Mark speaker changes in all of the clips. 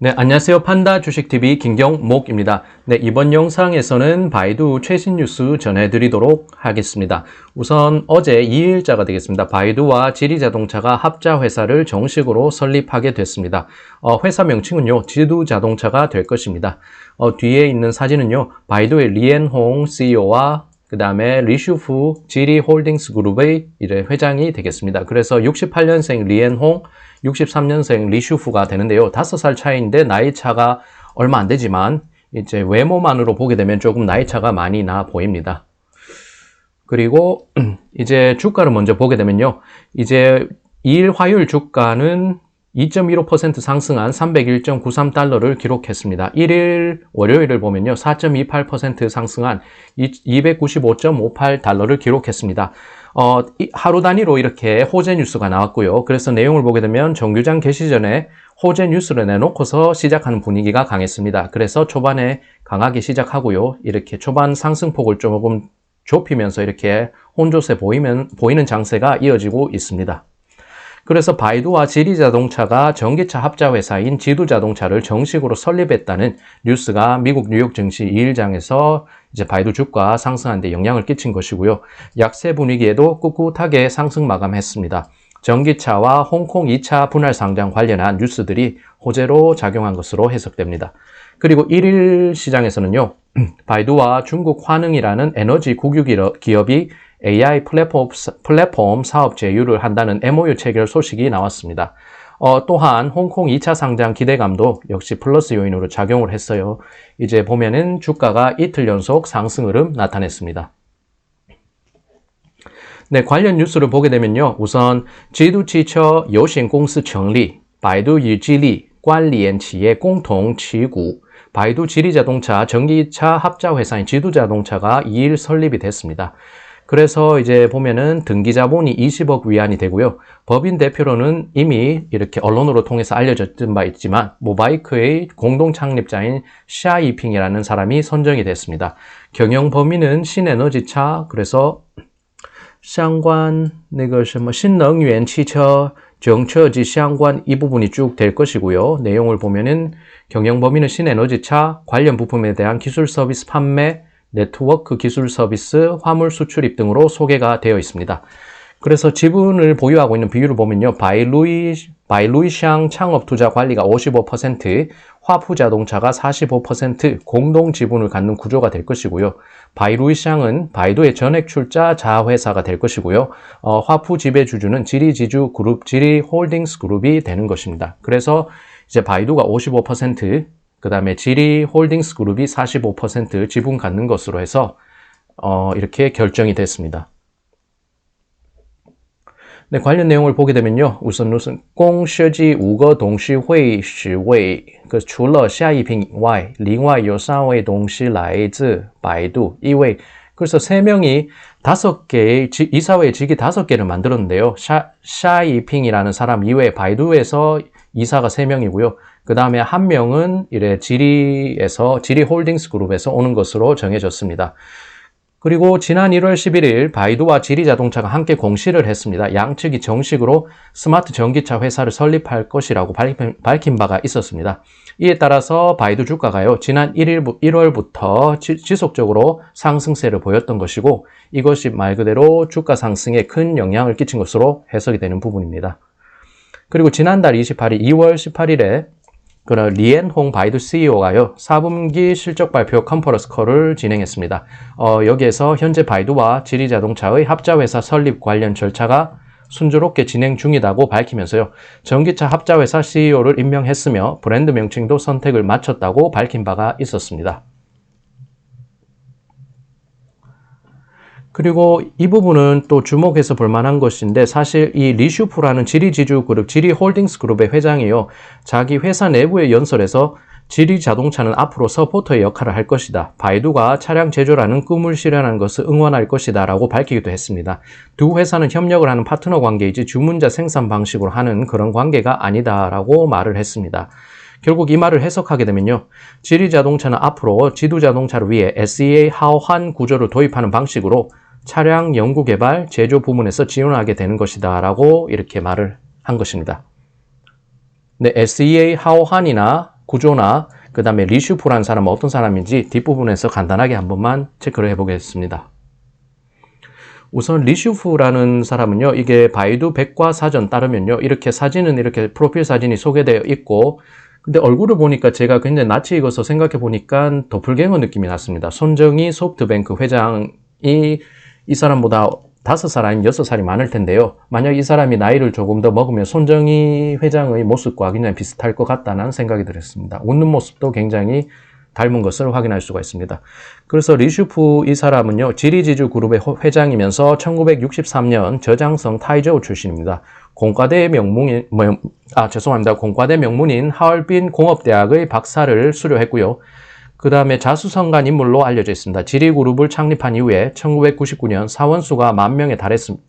Speaker 1: 네, 안녕하세요. 판다 주식TV 김경목입니다. 네, 이번 영상에서는 바이두 최신 뉴스 전해드리도록 하겠습니다. 우선 어제 2일자가 되겠습니다. 바이두와 지리자동차가 합자회사를 정식으로 설립하게 됐습니다. 회사 명칭은요, 지두자동차가 될 것입니다. 뒤에 있는 사진은요, 바이두의 리엔홍 CEO와 그 다음에 리슈프 지리홀딩스 그룹의 회장이 되겠습니다. 그래서 68년생 리엔홍, 63년생 리슈프가 되는데요. 5살 차이인데 나이 차가 얼마 안 되지만 이제 외모만으로 보게 되면 조금 나이 차가 많이 나 보입니다. 그리고 이제 주가를 먼저 보게 되면요. 이제 2일 화요일 주가는 2.15% 상승한 301.93달러를 기록했습니다. 1일 월요일을 보면요. 4.28% 상승한 295.58달러를 기록했습니다. 하루 단위로 이렇게 호재 뉴스가 나왔고요. 그래서 내용을 보게 되면 정규장 개시 전에 호재 뉴스를 내놓고서 시작하는 분위기가 강했습니다. 그래서 초반에 강하게 시작하고요. 이렇게 초반 상승폭을 조금 좁히면서 이렇게 혼조세 보이는 장세가 이어지고 있습니다. 그래서 바이두와 지리자동차가 전기차 합자회사인 지두자동차를 정식으로 설립했다는 뉴스가 미국 뉴욕 증시 2일장에서 이제 바이두 주가 상승하는 데 영향을 끼친 것이고요. 약세 분위기에도 꿋꿋하게 상승 마감했습니다. 전기차와 홍콩 2차 분할 상장 관련한 뉴스들이 호재로 작용한 것으로 해석됩니다. 그리고 1일 시장에서는요. 바이두와 중국 환흥이라는 에너지 국유 기업이 AI 플랫폼 사업 제휴를 한다는 MOU 체결 소식이 나왔습니다. 또한 홍콩 2차 상장 기대감도 역시 플러스 요인으로 작용을 했어요. 이제 보면은 주가가 이틀 연속 상승 흐름 나타냈습니다. 네, 관련 뉴스를 보게 되면요. 우선 지두汽车有限公司成立 바이두与吉利关联企业共同持股 바이두 지리자동차 전기차 합자회사인 지두자동차가 2일 설립이 됐습니다. 그래서 이제 보면은 등기 자본이 20억 위안이 되고요. 법인 대표로는 이미 이렇게 언론으로 통해서 알려졌던 바 있지만 모바이크의 공동 창립자인 샤이핑이라는 사람이 선정이 됐습니다. 경영 범위는 신에너지차, 그래서 相关那个什么新能源汽车政策及相关이 부분이 쭉 될 것이고요. 내용을 보면은 경영 범위는 신에너지차, 관련 부품에 대한 기술 서비스 판매, 네트워크 기술 서비스, 화물 수출입 등으로 소개가 되어 있습니다. 그래서 지분을 보유하고 있는 비율을 보면요. 바이루이샹 창업투자 관리가 55%, 화푸자동차가 45% 공동 지분을 갖는 구조가 될 것이고요. 바이루이샹은 바이두의 전액 출자 자회사가 될 것이고요. 화푸 지배주주는 지리지주 그룹, 지리홀딩스 그룹이 되는 것입니다. 그래서 이제 바이두가 55%, 그 다음에 지리홀딩스 그룹이 45% 지분 갖는 것으로 해서 이렇게 결정이 됐습니다. 네, 관련 내용을 보게 되면요. 우선公设计5个董事会10位除了夏一平以外另外有3位董事来自百度 2位그래서 3명이 5개의 이사회 직위 5개를 만들었는데요. 샤이핑이라는 사람 이외에 바이두에서 이사가 3명이고요. 그 다음에 한 명은 지리홀딩스 그룹에서 오는 것으로 정해졌습니다. 그리고 지난 1월 11일 바이두와 지리자동차가 함께 공시를 했습니다. 양측이 정식으로 스마트 전기차 회사를 설립할 것이라고 밝힌 바가 있었습니다. 이에 따라서 바이두 주가가요. 지난 1월부터 지속적으로 상승세를 보였던 것이고 이것이 말 그대로 주가 상승에 큰 영향을 끼친 것으로 해석이 되는 부분입니다. 그리고 지난달 2월 18일에 리엔홍 바이두 CEO가요, 4분기 실적 발표 컨퍼런스 콜을 진행했습니다. 여기에서 현재 바이두와 지리자동차의 합자회사 설립 관련 절차가 순조롭게 진행 중이라고 밝히면서요, 전기차 합자회사 CEO를 임명했으며 브랜드 명칭도 선택을 마쳤다고 밝힌 바가 있었습니다. 그리고 이 부분은 또 주목해서 볼 만한 것인데 사실 이 리슈프라는 지리지주 그룹, 지리홀딩스 그룹의 회장이요. 자기 회사 내부의 연설에서 지리자동차는 앞으로 서포터의 역할을 할 것이다. 바이두가 차량 제조라는 꿈을 실현하는 것을 응원할 것이다 라고 밝히기도 했습니다. 두 회사는 협력을 하는 파트너 관계이지 주문자 생산 방식으로 하는 그런 관계가 아니다 라고 말을 했습니다. 결국 이 말을 해석하게 되면요. 지리자동차는 앞으로 지두자동차를 위해 SEA 하환 구조를 도입하는 방식으로 차량 연구개발, 제조 부문에서 지원하게 되는 것이다 라고 이렇게 말을 한 것입니다. 네, SEA 하환이나 구조나 그 다음에 리슈프라는 사람은 어떤 사람인지 뒷부분에서 간단하게 한 번만 체크를 해보겠습니다. 우선 리슈프라는 사람은요, 이게 바이두 백과사전 따르면요, 이렇게 사진은 이렇게 프로필 사진이 소개되어 있고, 근데 얼굴을 보니까 제가 굉장히 낯이 익어서 생각해 보니까 도플갱어 느낌이 났습니다. 손정희 소프트뱅크 회장이 이 사람보다 5살 아니면 6살이 많을 텐데요. 만약 이 사람이 나이를 조금 더 먹으면 손정희 회장의 모습과 굉장히 비슷할 것 같다는 생각이 들었습니다. 웃는 모습도 굉장히 닮은 것을 확인할 수가 있습니다. 그래서 리슈프 이 사람은요, 지리지주 그룹의 회장이면서 1963년 저장성 타이저우 출신입니다. 공과대 명문인 하얼빈 공업대학의 박사를 수료했고요. 그 다음에 자수성가한 인물로 알려져 있습니다. 지리그룹을 창립한 이후에 1999년 사원수가 10,000명에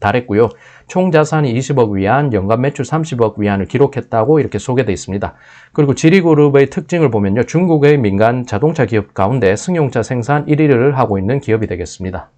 Speaker 1: 달했고요. 총 자산이 20억 위안, 연간 매출 30억 위안을 기록했다고 이렇게 소개되어 있습니다. 그리고 지리그룹의 특징을 보면요. 중국의 민간 자동차 기업 가운데 승용차 생산 1위를 하고 있는 기업이 되겠습니다.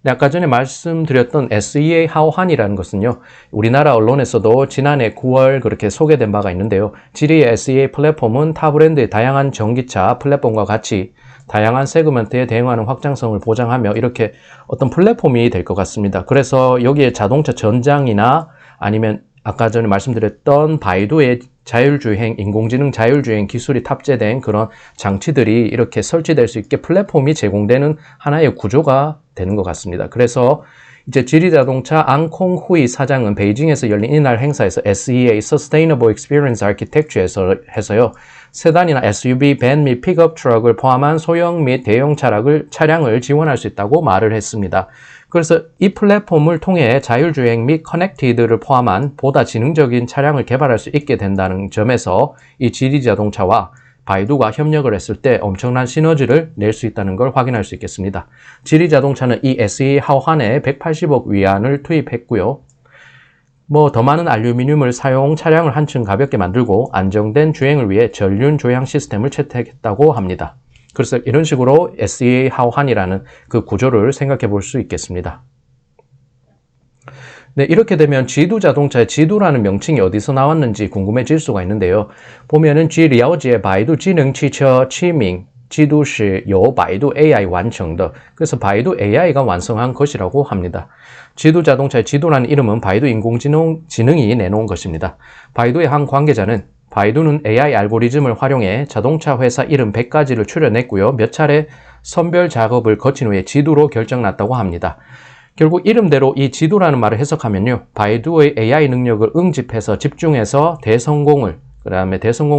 Speaker 1: 네, 아까 전에 말씀드렸던 SEA 하오한이라는 것은요, 우리나라 언론에서도 지난해 9월 그렇게 소개된 바가 있는데요. 지리의 SEA 플랫폼은 타 브랜드의 다양한 전기차 플랫폼과 같이 다양한 세그먼트에 대응하는 확장성을 보장하며 이렇게 어떤 플랫폼이 될 것 같습니다. 그래서 여기에 자동차 전장이나 아니면 아까 전에 말씀드렸던 바이두의 자율주행, 인공지능 자율주행 기술이 탑재된 그런 장치들이 이렇게 설치될 수 있게 플랫폼이 제공되는 하나의 구조가 되는 것 같습니다. 그래서 이제 지리자동차 앙콩후이 사장은 베이징에서 열린 이날 행사에서 SEA Sustainable Experience Architecture에서 해서요. 세단이나 SUV, 밴 및 픽업 트럭을 포함한 소형 및 대형 차량을 지원할 수 있다고 말을 했습니다. 그래서 이 플랫폼을 통해 자율주행 및 커넥티드를 포함한 보다 지능적인 차량을 개발할 수 있게 된다는 점에서 이 지리자동차와 바이두가 협력을 했을 때 엄청난 시너지를 낼 수 있다는 걸 확인할 수 있겠습니다. 지리자동차는 이 SE 하오한에 180억 위안을 투입했고요. 더 많은 알루미늄을 사용 차량을 한층 가볍게 만들고 안정된 주행을 위해 전륜 조향 시스템을 채택했다고 합니다. 그래서 이런 식으로 SEA 하오한이라는 그 구조를 생각해 볼 수 있겠습니다. 네, 이렇게 되면 지두 자동차의 지두라는 명칭이 어디서 나왔는지 궁금해질 수가 있는데요. 보면은 지리아오지의 바이두 지능치처 치밍 지두시 요 바이두 AI 완성的. 그래서 바이두 AI가 완성한 것이라고 합니다. 지두 자동차의 지두라는 이름은 바이두 인공지능이 내놓은 것입니다. 바이두의 한 관계자는 바이두는 AI 알고리즘을 활용해 자동차 회사 이름 100가지를 추려냈고요. 몇 차례 선별 작업을 거친 후에 지두로 결정났다고 합니다. 결국 이름대로 이 지두라는 말을 해석하면요. 바이두의 AI 능력을 응집해서 집중해서 대성공을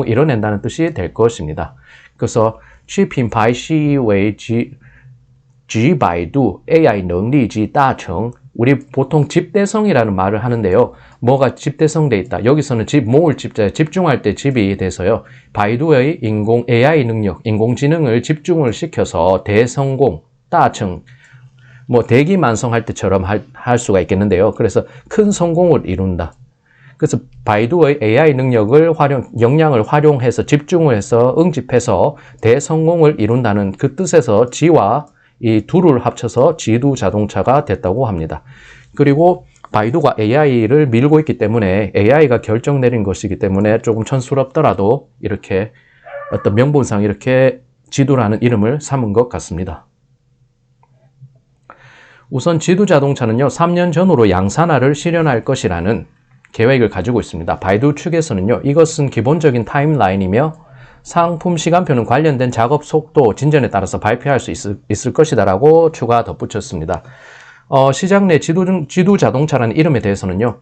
Speaker 1: 이뤄낸다는 뜻이 될 것입니다. 그래서 去品牌系为集百度 AI能力及大成 우리 보통 집대성이라는 말을 하는데요. 뭐가 집대성돼 있다. 여기서는 모을 집자에 집중할 때 집이 돼서요. 바이두의 AI 능력, 인공지능을 집중을 시켜서 대성공, 다청, 대기만성할 때처럼 할 수가 있겠는데요. 그래서 큰 성공을 이룬다. 그래서 바이두의 AI 역량을 활용해서 집중을 해서 응집해서 대성공을 이룬다는 그 뜻에서 지와 이 두를 합쳐서 지두 자동차가 됐다고 합니다. 그리고 바이두가 AI를 밀고 있기 때문에 AI가 결정 내린 것이기 때문에 조금 촌스럽더라도 이렇게 어떤 명분상 이렇게 지두라는 이름을 삼은 것 같습니다. 우선 지두 자동차는요, 3년 전으로 양산화를 실현할 것이라는 계획을 가지고 있습니다. 바이두 측에서는요, 이것은 기본적인 타임라인이며 상품 시간표는 관련된 작업 속도 진전에 따라서 발표할 수 있을 것이다라고 추가 덧붙였습니다. 시장 내 지두 자동차라는 이름에 대해서는요,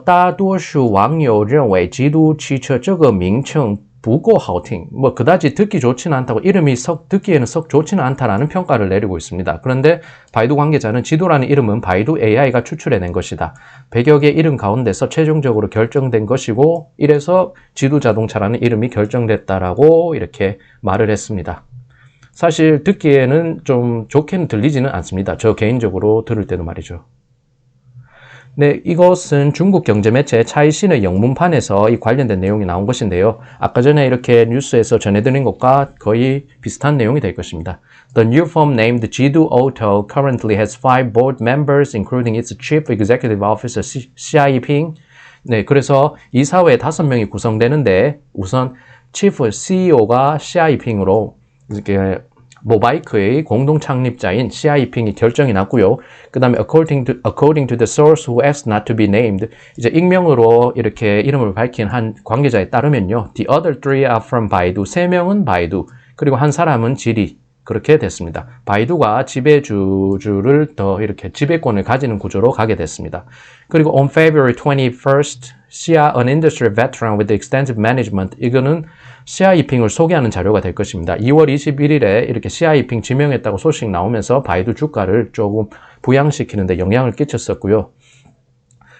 Speaker 1: 大多数网友认为基督汽车这个名称不够好听, 그다지 듣기 좋지는 않다고, 이름이 듣기에는 썩 좋지는 않다라는 평가를 내리고 있습니다. 그런데 바이두 관계자는 지두라는 이름은 바이두 AI가 추출해낸 것이다. 100여 개 이름 가운데서 최종적으로 결정된 것이고, 이래서 지두 자동차라는 이름이 결정됐다라고 이렇게 말을 했습니다. 사실 듣기에는 좀 좋게는 들리지는 않습니다. 저 개인적으로 들을 때도 말이죠. 네, 이것은 중국 경제 매체 차이신의 영문판에서 이 관련된 내용이 나온 것인데요. 아까 전에 이렇게 뉴스에서 전해드린 것과 거의 비슷한 내용이 될 것입니다. The new firm named Jidu Auto currently has 5 board members, including its chief executive officer Xia Yiping, 네, 그래서 이사회 5명이 구성되는데 우선 Chief CEO가 시아이핑으로 이렇게 모바이크의 공동 창립자인 시아이핑이 결정이 났고요. 그 다음에 according to the source who asked not to be named, 이제 익명으로 이렇게 이름을 밝힌 한 관계자에 따르면요. The other three are from 바이두. 3명은 바이두. 그리고 한 사람은 지리. 그렇게 됐습니다. 바이두가 지배주를 더 이렇게 지배권을 가지는 구조로 가게 됐습니다. 그리고 on February 21st, Xia, an industry veteran with extensive management, 이거는 시아이핑을 소개하는 자료가 될 것입니다. 2월 21일에 이렇게 시아이핑 지명했다고 소식 나오면서 바이두 주가를 조금 부양시키는데 영향을 끼쳤었고요.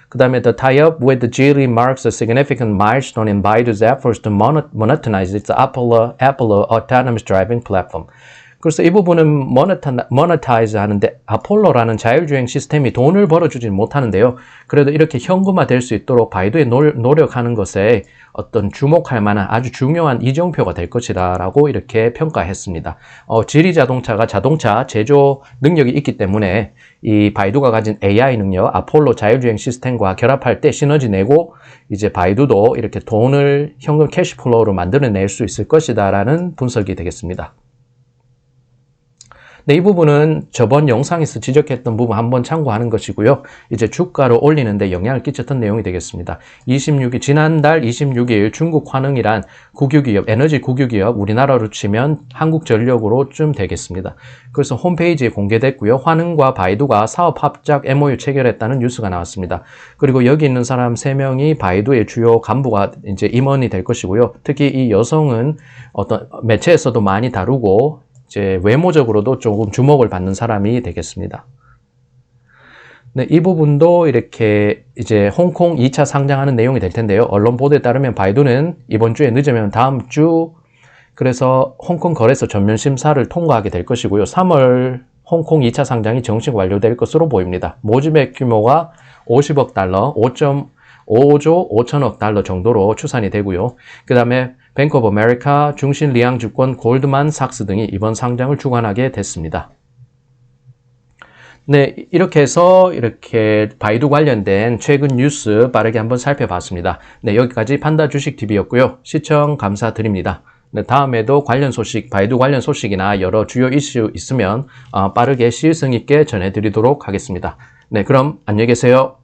Speaker 1: 그 다음에 the tie-up with the Geely marks a significant milestone in Baidu's efforts to monetize its Apollo autonomous driving platform. 그래서 이 부분은 monetize 하는데 아폴로라는 자율주행 시스템이 돈을 벌어주진 못하는데요. 그래도 이렇게 현금화 될 수 있도록 바이두에 노력하는 것에 어떤 주목할 만한 아주 중요한 이정표가 될 것이다 라고 이렇게 평가했습니다. 지리 자동차가 자동차 제조 능력이 있기 때문에 이 바이두가 가진 AI 능력, 아폴로 자율주행 시스템과 결합할 때 시너지 내고 이제 바이두도 이렇게 돈을 현금 캐시플로우로 만들어낼 수 있을 것이다 라는 분석이 되겠습니다. 네, 이 부분은 저번 영상에서 지적했던 부분 한번 참고하는 것이고요. 이제 주가를 올리는데 영향을 끼쳤던 내용이 되겠습니다. 지난달 26일 중국 환흥이란 국유기업, 에너지 국유기업, 우리나라로 치면 한국전력으로쯤 되겠습니다. 그래서 홈페이지에 공개됐고요. 환흥과 바이두가 사업 합작 MOU 체결했다는 뉴스가 나왔습니다. 그리고 여기 있는 사람 3명이 바이두의 주요 간부가 이제 임원이 될 것이고요. 특히 이 여성은 어떤 매체에서도 많이 다루고 이제 외모적으로도 조금 주목을 받는 사람이 되겠습니다. 네, 이 부분도 이렇게 이제 홍콩 2차 상장하는 내용이 될 텐데요. 언론 보도에 따르면 바이두는 이번 주에 늦으면 다음 주 그래서 홍콩 거래소 전면 심사를 통과하게 될 것이고요. 3월 홍콩 2차 상장이 정식 완료될 것으로 보입니다. 모집액 규모가 50억 달러, 5.5조 5천억 달러 정도로 추산이 되고요. 그 다음에 뱅크 오브 아메리카, 중신 리앙주권, 골드만삭스 등이 이번 상장을 주관하게 됐습니다. 네, 이렇게 해서 이렇게 바이두 관련된 최근 뉴스 빠르게 한번 살펴봤습니다. 네, 여기까지 판다주식TV였고요. 시청 감사드립니다. 네, 다음에도 관련 소식, 바이두 관련 소식이나 여러 주요 이슈 있으면 빠르게 시의성 있게 전해드리도록 하겠습니다. 네, 그럼 안녕히 계세요.